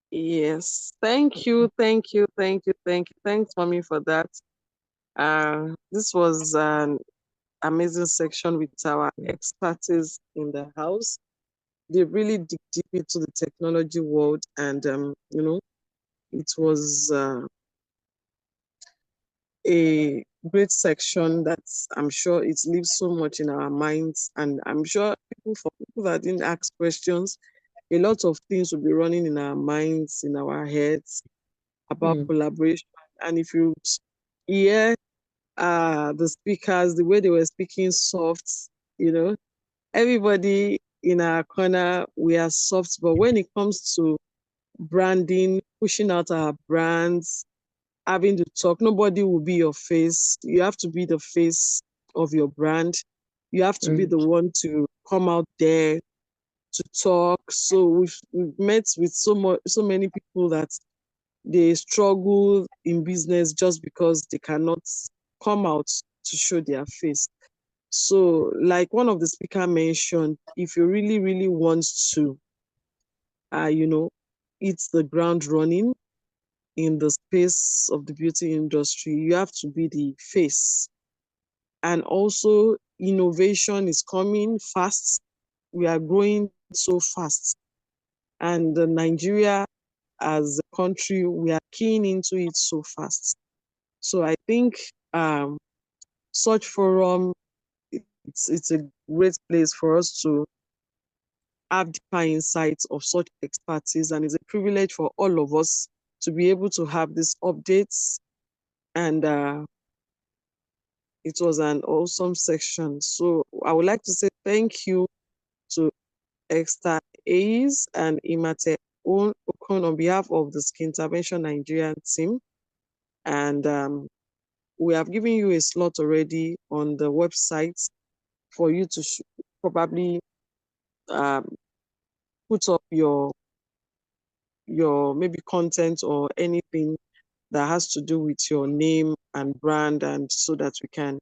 Yes, thank you. Thanks, Mommy, for that. This was an amazing section with our expertise in the house. They really dig deep into the technology world, and it was a great section that I'm sure it leaves so much in our minds, and I'm sure for people that didn't ask questions, a lot of things will be running in our minds, in our heads about collaboration. And if you hear the speakers, the way they were speaking soft, everybody in our corner, we are soft, but when it comes to branding, pushing out our brands, having to talk, nobody will be your face. You have to be the face of your brand. You have to be the one to come out there to talk. So we've met with so many people that they struggle in business just because they cannot come out to show their face. So, like one of the speaker mentioned, if you really, really want to, hit the ground running in the space of the beauty industry, you have to be the face. And also, innovation is coming fast. We are growing so fast. And Nigeria, as a country, we are keying into it so fast. So I think such forum, it's a great place for us to have deeper insights of such expertise, and it's a privilege for all of us to be able to have these updates. And it was an awesome section. So I would like to say thank you to Esther Ace and Imate Okon on behalf of the Skintervention Nigerian team. And we have given you a slot already on the website for you to probably put up your maybe content or anything that has to do with your name and brand, and so that we can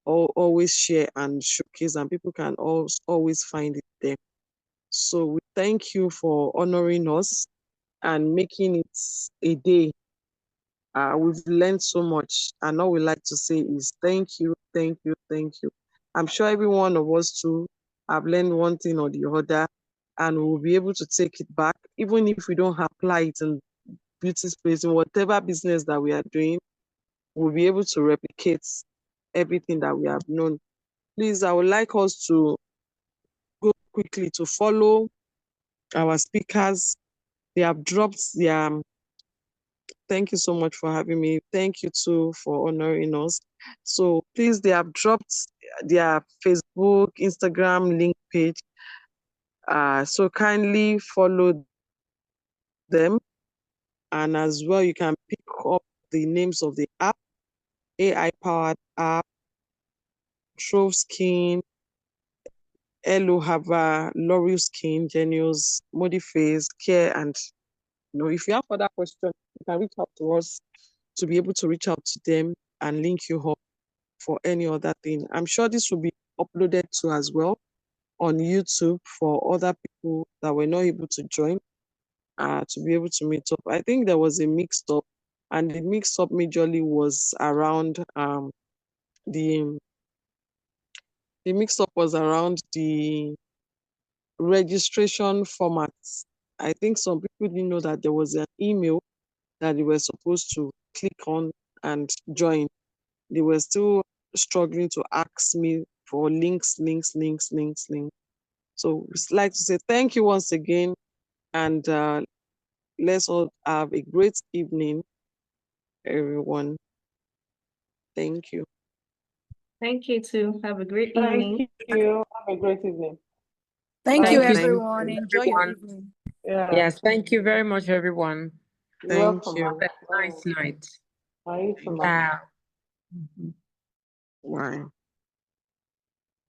always share and showcase, and people can always find it there. So we thank you for honoring us and making it a day. We've learned so much, and all we like to say is thank you. I'm sure every one of us too have learned one thing or the other, and we'll be able to take it back, even if we don't apply it in beauty space, in whatever business that we are doing, we'll be able to replicate everything that we have known. Please, I would like us to go quickly to follow our speakers. They have dropped their, thank you so much for having me. Thank you too for honoring us. So please, they have dropped their Facebook, Instagram link page. So kindly follow them. And as well, you can pick up the names of the app, AI-powered app, Trove Skin, Hello Hava, L'Oreal Skin, Genius, Modiface, Care, and if you have further questions, you can reach out to us to be able to reach out to them and link you up for any other thing. I'm sure this will be uploaded to as well on YouTube for other people that were not able to join to be able to meet up. I think there was a mixed up, and the mixed up majorly was around the mix up was around the registration formats. I think some people didn't know that there was an email that they were supposed to click on and join. they were still struggling to ask me for links. So we'd like to say thank you once again, and let's all have a great evening, everyone. Thank you. Thank you too. Have a great evening. Thank you. Have a great evening. Thank Bye. you, Thank you, everyone. Enjoy your everyone. evening. Yeah. Yes, thank you very much, everyone. You're Thank welcome. you. Have a nice night. Bye. Yeah. Bye.